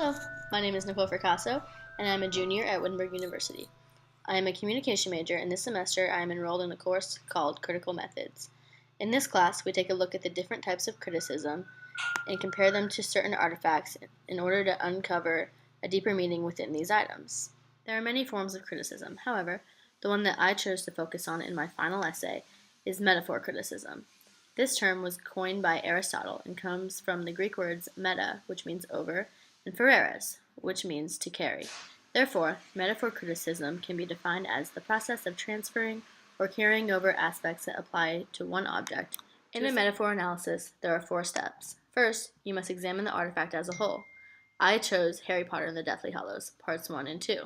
Hello, my name is Nicole Fracasso, and I'm a junior at Wittenberg University. I am a communication major, and this semester I am enrolled in a course called Critical Methods. In this class, we take a look at the different types of criticism and compare them to certain artifacts in order to uncover a deeper meaning within these items. There are many forms of criticism. However, the one that I chose to focus on in my final essay is metaphor criticism. This term was coined by Aristotle and comes from the Greek words meta, which means over, and phoreres, which means to carry. Therefore, metaphor criticism can be defined as the process of transferring or carrying over aspects that apply to one object. In a metaphor analysis, there are 4 steps. First, you must examine the artifact as a whole. I chose Harry Potter and the Deathly Hallows, parts 1 and 2.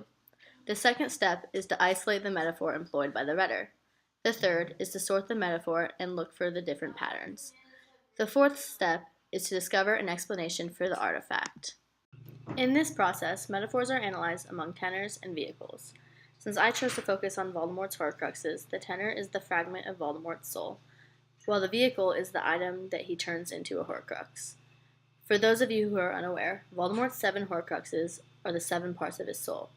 The second step is to isolate the metaphor employed by the reader. The third is to sort the metaphor and look for the different patterns. The fourth step is to discover an explanation for the artifact. In this process, metaphors are analyzed among tenors and vehicles. Since I chose to focus on Voldemort's Horcruxes, the tenor is the fragment of Voldemort's soul, while the vehicle is the item that he turns into a Horcrux. For those of you who are unaware, Voldemort's 7 Horcruxes are the 7 parts of his soul.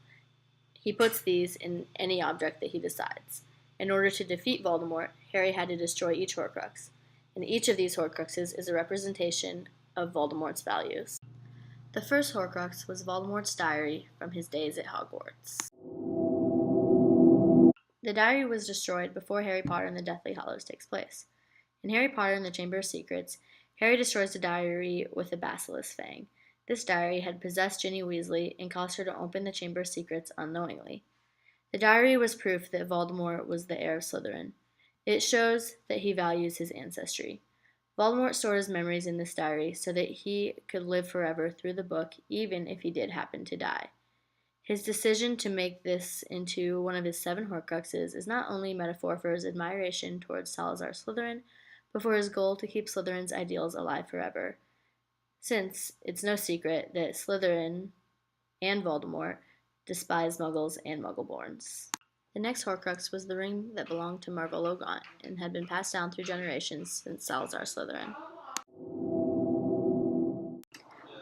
He puts these in any object that he decides. In order to defeat Voldemort, Harry had to destroy each Horcrux, and each of these Horcruxes is a representation of Voldemort's values. The first Horcrux was Voldemort's diary from his days at Hogwarts. The diary was destroyed before Harry Potter and the Deathly Hallows takes place. In Harry Potter and the Chamber of Secrets, Harry destroys the diary with a basilisk fang. This diary had possessed Ginny Weasley and caused her to open the Chamber of Secrets unknowingly. The diary was proof that Voldemort was the heir of Slytherin. It shows that he values his ancestry. Voldemort stored his memories in this diary so that he could live forever through the book, even if he did happen to die. His decision to make this into one of his 7 Horcruxes is not only a metaphor for his admiration towards Salazar Slytherin, but for his goal to keep Slytherin's ideals alive forever. Since it's no secret that Slytherin and Voldemort despise Muggles and Muggleborns. The next Horcrux was the ring that belonged to Marvolo Gaunt and had been passed down through generations since Salazar Slytherin.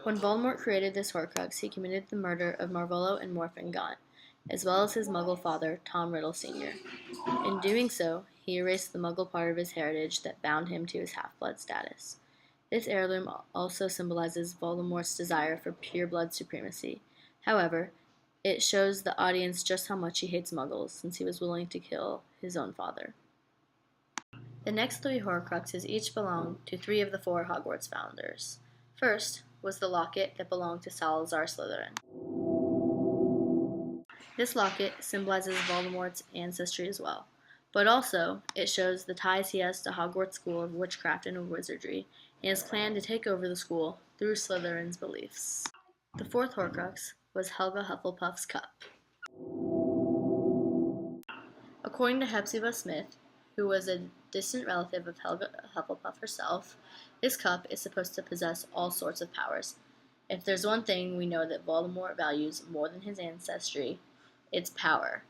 When Voldemort created this Horcrux, he committed the murder of Marvolo and Morphin Gaunt, as well as his Muggle father, Tom Riddle Sr. In doing so, he erased the Muggle part of his heritage that bound him to his half-blood status. This heirloom also symbolizes Voldemort's desire for pure-blood supremacy. However, it shows the audience just how much he hates Muggles, since he was willing to kill his own father. The next 3 Horcruxes each belong to 3 of the 4 Hogwarts founders. First was the locket that belonged to Salazar Slytherin. This locket symbolizes Voldemort's ancestry as well, but also it shows the ties he has to Hogwarts School of Witchcraft and Wizardry and his plan to take over the school through Slytherin's beliefs. The 4th Horcrux was Helga Hufflepuff's cup. According to Hepzibah Smith, who was a distant relative of Helga Hufflepuff herself, this cup is supposed to possess all sorts of powers. If there's one thing we know that Voldemort values more than his ancestry, it's power.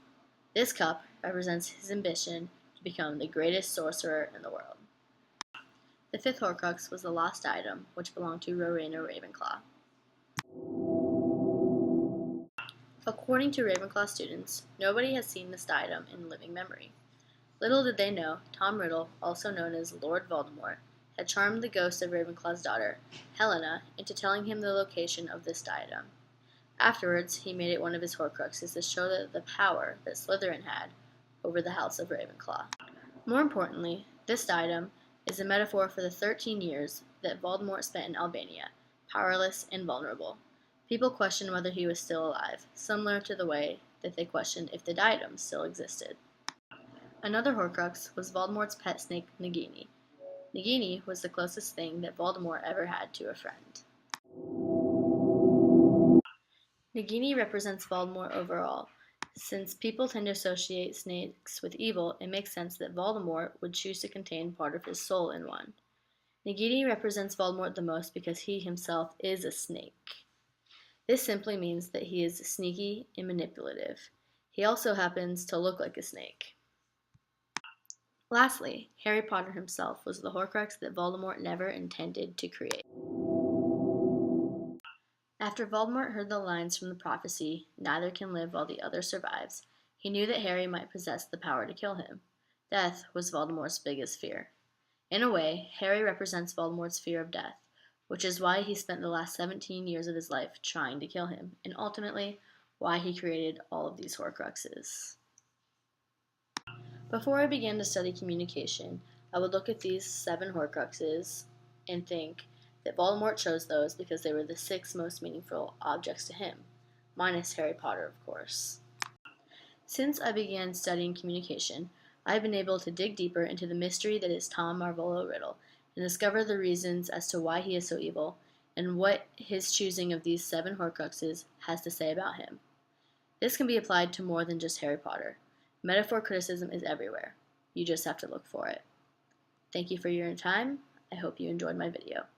This cup represents his ambition to become the greatest sorcerer in the world. The 5th Horcrux was the lost item, which belonged to Rowena Ravenclaw. According to Ravenclaw students, nobody has seen this item in living memory. Little did they know, Tom Riddle, also known as Lord Voldemort, had charmed the ghost of Ravenclaw's daughter, Helena, into telling him the location of this diadem. Afterwards, he made it one of his Horcruxes to show the power that Slytherin had over the House of Ravenclaw. More importantly, this diadem is a metaphor for the 13 years that Voldemort spent in Albania, powerless and vulnerable. People questioned whether he was still alive, similar to the way that they questioned if the diadem still existed. Another Horcrux was Voldemort's pet snake, Nagini. Nagini was the closest thing that Voldemort ever had to a friend. Nagini represents Voldemort overall. Since people tend to associate snakes with evil, it makes sense that Voldemort would choose to contain part of his soul in one. Nagini represents Voldemort the most because he himself is a snake. This simply means that he is sneaky and manipulative. He also happens to look like a snake. Lastly, Harry Potter himself was the Horcrux that Voldemort never intended to create. After Voldemort heard the lines from the prophecy, "Neither can live while the other survives," he knew that Harry might possess the power to kill him. Death was Voldemort's biggest fear. In a way, Harry represents Voldemort's fear of death, which is why he spent the last 17 years of his life trying to kill him, and ultimately, why he created all of these Horcruxes. Before I began to study communication, I would look at these 7 Horcruxes and think that Voldemort chose those because they were the 6 most meaningful objects to him, minus Harry Potter, of course. Since I began studying communication, I have been able to dig deeper into the mystery that is Tom Marvolo Riddle and discover the reasons as to why he is so evil and what his choosing of these 7 Horcruxes has to say about him. This can be applied to more than just Harry Potter. Metaphor criticism is everywhere. You just have to look for it. Thank you for your time. I hope you enjoyed my video.